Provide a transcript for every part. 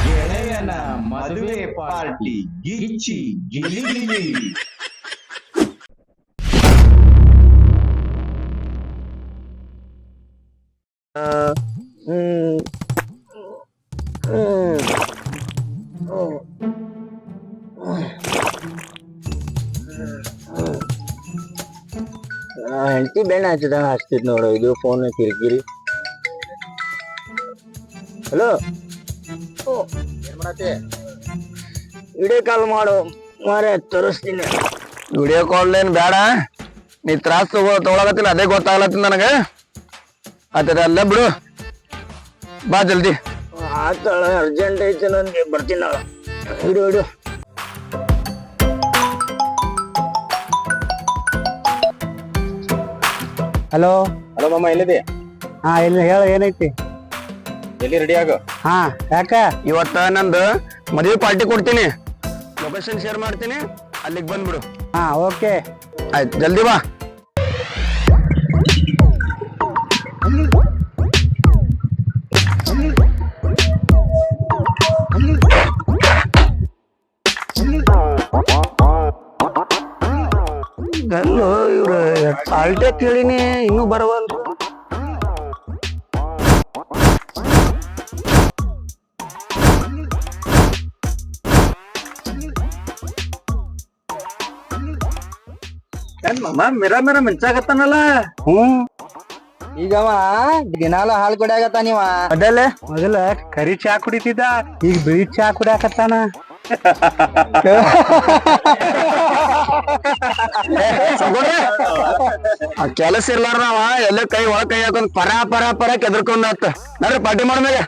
ಗೆಳೆಯನ ಮದುವೆ ಪಾರ್ಟಿ ಗಿಚ್ಚಿ ಗಿಲಿ ಗಿಲಿ. ಹೆಂಡತಿ ಬೆಣ್ಣ ಹಚ್ಚಿದಾಗ ಹಚ್ತಿದ್ ನೋಡು ಇದು ಫೋನ್ ಕಿರಿಕಿರಿ. ಹಲೋ, ಏನ್ ಮಾಡತ್ತೆ? ವಿಡಿಯೋ ಕಾಲ್ ಮಾಡು ಮಾರೇ, ತೋರಿಸ್ತೀನಿ. ವಿಡಿಯೋ ಕಾಲ್ ಏನ್ ಬೇಡ, ನೀ ತ್ರಾಸ್ ತಗೊಳಕತ್ತಿಲ್ಲ ಅದೇ ಗೊತ್ತಾಗ್ಲತ್ತ ನನಗ. ಆತದ ಅಲ್ಲ ಬಿಡು, ಬಾ ಜಲ್ದಿ. ಆತಳ ಅರ್ಜೆಂಟ್ ಐತೆ ನನ್ಗೆ, ಬರ್ತೀನಿ ನಾಳೆ. ವಿಡಿಯೋ ಹಲೋ ಹಲೋ ಮಾಮ, ಎಲ್ಲಿದೆ? ಹಾ, ಇಲ್ಲಿ ಹೇಳ, ಏನೈತಿ? ಎಲ್ಲಿ ರೆಡಿ ಆಗೋ. ಹಾ, ಯಾಕ? ಇವತ್ತ ನಂದು ಮದುವೆ ಪಾರ್ಟಿ ಕೊಡ್ತೀನಿ, ಲೊಕೇಶನ್ ಶೇರ್ ಮಾಡ್ತೀನಿ, ಅಲ್ಲಿಗೆ ಬಂದ್ಬಿಡು. ಹಾ, ಓಕೆ, ಆಯ್ತು, ಜಲ್ದಿ ಬಾ. ಗಲ್ಲು ಇವ್ರು ಪಾರ್ಟಿ ಕೇಳಿನಿ, ಇನ್ನೂ ಬರವಲ್ರು. ಮಿರಾ ಮಿಂಚಾಗತ್ತಾನಲ್ಲ. ಈಗವ ದಿನಾಲ ಹಾಲು ಕುಡಿಯಾಗತ್ತ ನೀವ. ಮೊದಲ ಕರಿ ಚಾ ಕುಡಿತಿದ್ದ, ಈಗ ಬಿಳಿ ಚಾ ಕುಡಿಯಾಕತ್ತಾನ. ಕೆಲಸ ಇರ್ಲಾರ್ದವ ಎಲ್ಲ ಕೈ ಒಳ ಕೈ ಹಾಕೊಂಡ್ ಪರ ಕೆದರ್ಕೊಂಡತ್ತ. ನೋಡ್ರಿ ಪಾರ್ಟಿ ಮಾಡ್ಮೇಲೆ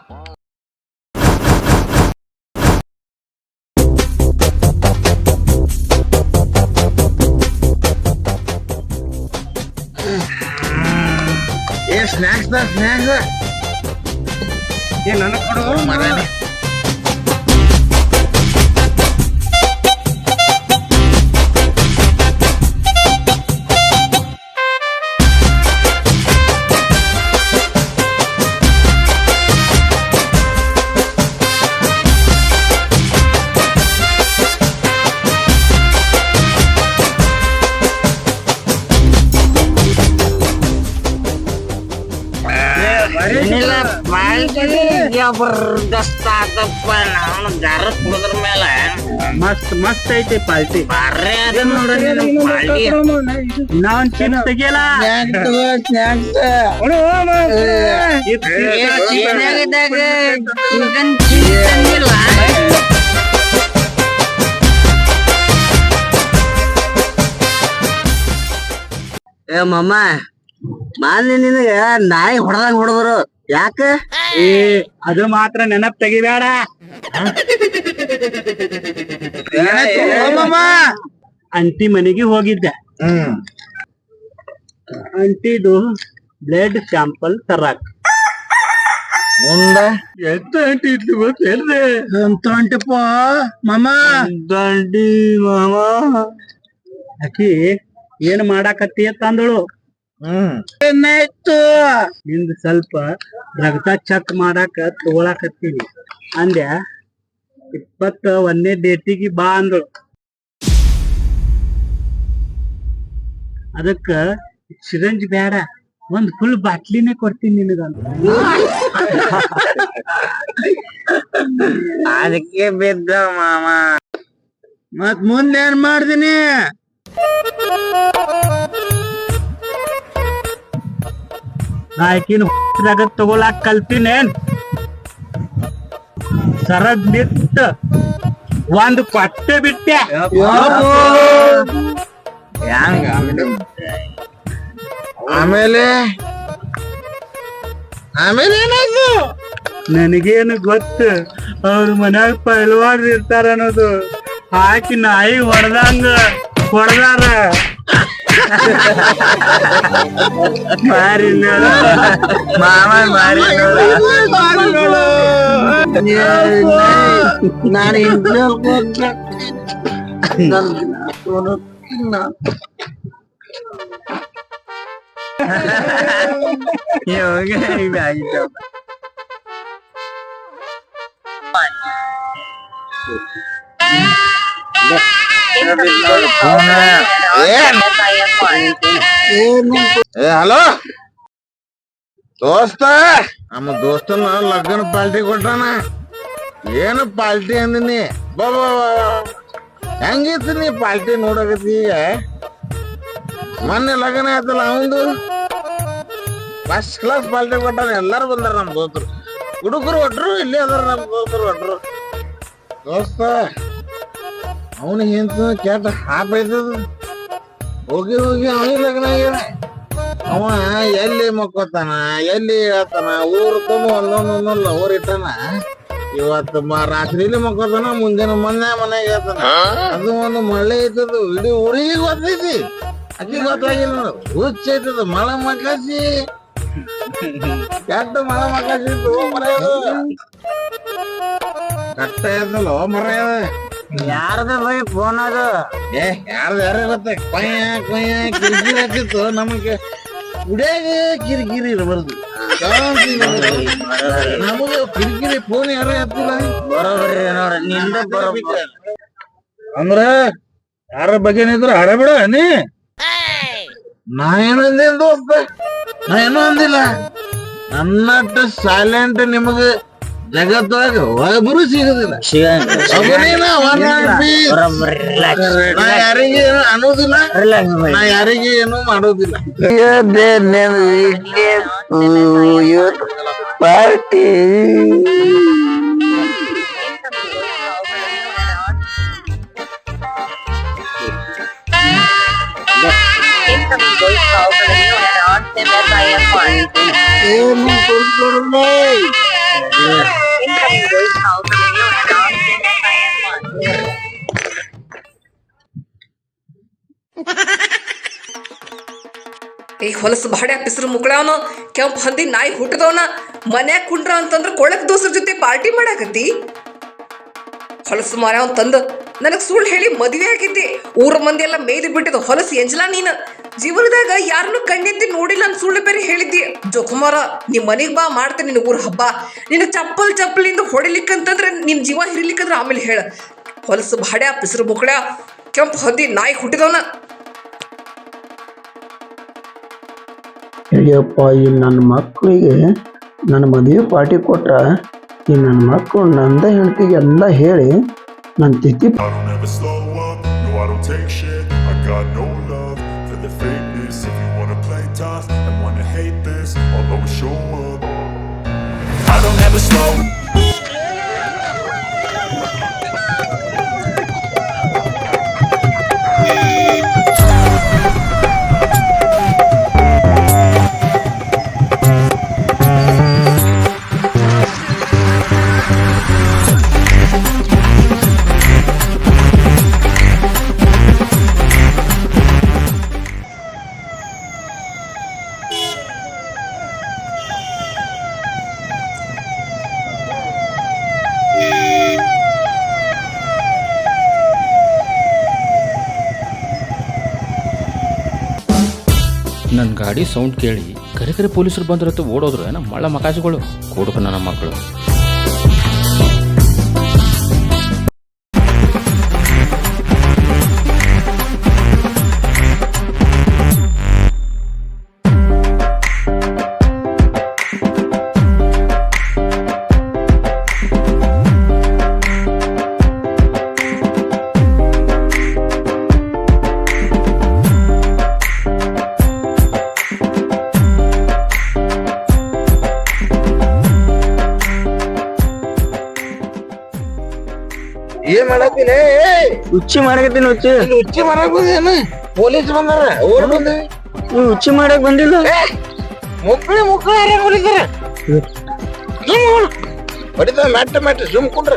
ಸ್ನಾಕ್ಸ್ ನನಗ್ ಕೊಡು ಮರಾನಿ. ಜಬರ್ದಸ್ತ್ ಆತಪ್ಪ. ನಾನು ಗಾರ ಕುಡಿದ್ರ ಮೇಲೆ ಮಸ್ತ್ ಮಸ್ತ್ ಐತಿ ಪಾರ್ಟಿ. ಬಾರ್ರೆ ಅದ ನೋಡ್ರಿ ಪಾರ್ಟಿ. ನಾನ್ ಚಿನ್ನ ತೆಗಿಯಲ್ಲ. ಏ ಮಮ್ಮ, ಮಾನ್ಯ ನಿನಗ ನಾಯಿ ಹೊಡೆದ್ರು ಯಾಕ? ಅದು ಮಾತ್ರ ನೆನಪ್ ತೆಗಿಬೇಡ. ಅಂಟಿ ಮನೆಗೆ ಹೋಗಿದ್ದೆ, ಅಂಟಿದು ಬ್ಲಡ್ ಸ್ಯಾಂಪಲ್ ತರಾಕ್. ಎಂತ ಅಂಟಿ ಇಟ್ಲು ಗೊತ್ತೇನ್ರಿ? ಎಂತ ಅಂಟಪ್ಪ ಮಾಮ? ದಂಡಿ ಮಾಮ. ಅಕ್ಕಿ ಏನ್ ಮಾಡಾಕತ್ತಿ ಅಂತ ಅಂದಳು. ಏನಾಯ್ತು? ನಿಂದ ಸ್ವಲ್ಪ ರಕ್ತ ಚೆಕ್ ಮಾಡಾಕ ತಗೊಳಕತ್ತೀವಿ ಅಂದ್ಯ. 21ನೇ ಡೇಟಿಗೆ ಬಾ ಅಂದಳು. ಅದಕ್ಕ ಸಿರಂಜ್ ಬೇಡ, ಒಂದ್ ಫುಲ್ ಬಾಟ್ಲಿನೇ ಕೊಡ್ತೀನಿ ನಿನಗಂತ. ಅದಕ್ಕೆ ಬಿದ್ದ ಮಾಮ. ಮತ್ ಮುಂದೇನ್ ಮಾಡ್ತೀನಿ? ಆಕಿನ ತಗೊಳಕ್ ಕಲ್ತಿನೇನ್? ಸರದ್ ಬಿಟ್ಟ ಒಂದ್ ಕೊಟ್ಟೆ ಬಿಟ್ಟೆ. ಆಮೇಲೆ ಏನಾಯ್ತು? ನನಗೇನು ಗೊತ್ತು, ಅವ್ರ ಮನ್ಯಾಗ ಪೈಲ್ವಾನ್ ಇರ್ತಾರ ಅನ್ನೋದು. ಹಾಕಿ ನಾಯಿ ಹೊಡೆದಾರ. ಮಾರಿ ಮಾಮ, ಮಾರಿ ನಾನು ಹಲೋ ದೋಸ್ತ, ನಮ್ಮ ದೋಸ್ತನ ಲಗ್ನ ಪಾರ್ಟಿ ಕೊಟ್ಟಾನ. ಏನು ಪಾರ್ಟಿ ಅಂದಿನಿ? ಬಾಬಾ ಹೆಂಗಿತ್ತು ನೀ ಪಾರ್ಟಿ ನೋಡಕತ್ತಿ? ಈಗ ಮೊನ್ನೆ ಲಗ್ನ ಆಯ್ತಲ್ಲ ಅವಂದು, ಫಸ್ಟ್ ಕ್ಲಾಸ್ ಪಾರ್ಟಿ ಕೊಟ್ಟಾನ. ಎಲ್ಲಾರು ಬಂದಾರ ನಮ್ ದೋಸ್ತರು, ಹುಡುಗರು ಒಟ್ರು ಇಲ್ಲೇ ಅದಾರ ನಮ್ ದೋಸ್ತರು ಒಟ್ರು. ದೋಸ್ತ ಅವನು ಹೆಂತ ಕೆಟ್ಟ ಹಾಪ್ ಐತದ. ಹೋಗಿ ಹೋಗಿ ಅವನಿಗೆ ಲಗ್ನ ಆಗ್ಯಾನ. ಅವ ಎಲ್ಲಿ ಮಕ್ಕೋತಾನ, ಎಲ್ಲಿ ಹೇಳ್ತಾನ, ಊರು ತುಂಬ ಒಂದೊಂದೊಂದೊಂದು ಲವರ್ ಇಟ್ಟಾನ. ಇವತ್ತು ರಾತ್ರಿಲಿ ಮಕ್ಕೋತಾನ, ಮುಂಜಾನೆ ಮನ್ಯಾಗ ಹೇಳ್ತಾನ. ಅದು ಒಂದು ಮಳೆ ಐತದು, ಇಡೀ ಊರಿಗೆ ಗೊತ್ತೈತಿ, ಅಕ್ಕಿ ಗೊತ್ತಾಗಿಲ್ಲ. ಹುಚ್ಚ ಐತದ ಮಳ ಮಕಾಸಿ, ಕೆಟ್ಟ ಮಳ ಮಕಾಸಿ ಮರೆಯೋದು ಕಟ್ಟ ಐತಲ್ಲ ಮರೆಯೋದ. ಯಾರದ ಬೈ ಫೋನ್ ಅದು? ಯಾರ ಗೊತ್ತ, ಕೊಯ್ಯ ಕೊಯ್ಯ ಕಿರಿಕಿರಿ ಆಗ್ತಿತ್ತು ನಮಗೆ. ಕುಡಿಯಾಗ ಕಿರಿಕಿರಿ ಇರಬಾರ್ದು, ನಮಗ ಕಿರಿಕಿರಿ ಫೋನ್ ಯಾರು ಹತ್ತಿಲ್ಲ. ಬರೋಬರಿ ನೋಡ್ರಿ, ನಿಂದ ಬರೋಬರಿ. ಅಂದ್ರ ಯಾರ ಬಗ್ಗೆನಿದ್ರು ಹಡಬೇಡ ನೀ. ನಾ ಏನಂದೇನ್ ದೋಸ್ತ? ನಾ ಏನೂ ಅಂದಿಲ್ಲ. ನನ್ನಟ್ಟು ಸೈಲೆಂಟ್ ನಿಮಗ ಜಗತ್ತೊಳಗ ಒಬ್ಬರು ಸಿಗುದಿಲ್ಲ. ನಾ ಯಾರಿಗೆ ಏನು ಅನ್ನೋದಿಲ್ಲ, ನಾ ಯಾರಿಗೆ ಏನು ಮಾಡೋದಿಲ್ಲ. ಪಾರ್ಟಿ ಈ ಹೊಲಸು ಬಾಡ್ಯ ಪಿಸ್ರು ಮುಕ್ಳವನು ಕೆಂಪ್ ಹಂದಿ ನಾಯಿ ಹುಟ್ಟದವನ ಮನ್ಯಾಗ ಕುಂಡ್ರ ಅಂತಂದ್ರ ಕೊಳಕ್ ದೋಸ್ರ ಜೊತೆ ಪಾರ್ಟಿ ಮಾಡಾಕತಿ. ಹೊಲಸು ಮಾರ್ಯಾವನ್ ತಂದ ನನಗ್ ಸುಳ್ಳು ಹೇಳಿ ಮದ್ವೆ ಆಗಿದ್ದೆ. ಊರ ಮಂದಿ ಎಲ್ಲ ಮೇಯ್ದು ಬಿಟ್ಟಿದ ಹೊಲಸು ಎಂಜಲ ನೀನ್. ಜೀವನದಾಗ ಯಾರನ್ನು ಕಣ್ಣೆತ್ತಿ ನೋಡಿಲ್ಲ ಅಂತ ಸುಳ್ಳು ಬೇರೆ ಹೇಳಿದ್ದಿ. ಜೋಕುಮಾರ, ನಿಮ್ ಮನೆಗ್ ಬಾ, ಮಾಡ್ತೇನೆ ನಿನ್ ಊರ ಹಬ್ಬ. ನಿನ್ ಚಪ್ಪಲಿಂದ ಹೊಡಿಲಿಕ್ಕಂತಂದ್ರೆ ನಿನ್ ಜೀವ ಹಿರಿಲಿಕ್ಕಂದ್ರ ಆಮೇಲೆ ಹೇಳ. ಹೊಲಸು ಬಾಡ್ಯ ಪಿಸ್ರು ಮುಕ್ಳ ಕೆಂಪ್ ಹಂದಿ ನಾಯಿ ಹುಟ್ಟಿದವನ. ಹಿಡಿಯಪ್ಪ, ಈ ನನ್ನ ಮಕ್ಕಳಿಗೆ ನನ್ನ ಮದುವೆ ಪಾರ್ಟಿ ಕೊಟ್ರ ಈ ನನ್ನ ಮಕ್ಕಳು ನಂದ ಹೆಂಡತಿಗೆ ಎಲ್ಲ ಹೇಳಿ ನನ್ನ ತಿಥಿ. I don't ever slow up, no I don't take shit. I got no love for the fakeness. If you wanna play tough and wanna hate this, I'll always show up. I don't ever slow. ನನ್ನ ಗಾಡಿ sound ಕೇಳಿ ಕರೆ ಪೊಲೀಸರು ಬಂದ್ರತ್ತ ಓಡೋದ್ರು ನಮ್ಮ ಮಳ ಮಕಾಸಿಗಳು ಕೊಡುಕ ನನ್ನ ಮಕ್ಕಳು. ಏನ್ ಮಾಡತ್ತೀನಿ? ಹುಚ್ಚಿ ಮಾಡಕತ್ತೀನಿ. ಹುಚ್ಚಿ ಮಾಡಕ್ ಬಂದೇನು? ಪೊಲೀಸ್ ಬಂದಾರ, ಊರ್ ಬಂದ. ನೀವ್ ಹುಚ್ಚಿ ಮಾಡಕ್ ಬಂದಿಲ್ಲ? ಮುಕ್ಕಳು ಯಾರ್ಯಾರು ಹೊಡಿತಾರ? ಹೊಡಿತಾರ ಮೆಟ್ಟ ಸುಮ್ ಕುಂಡ್ರ.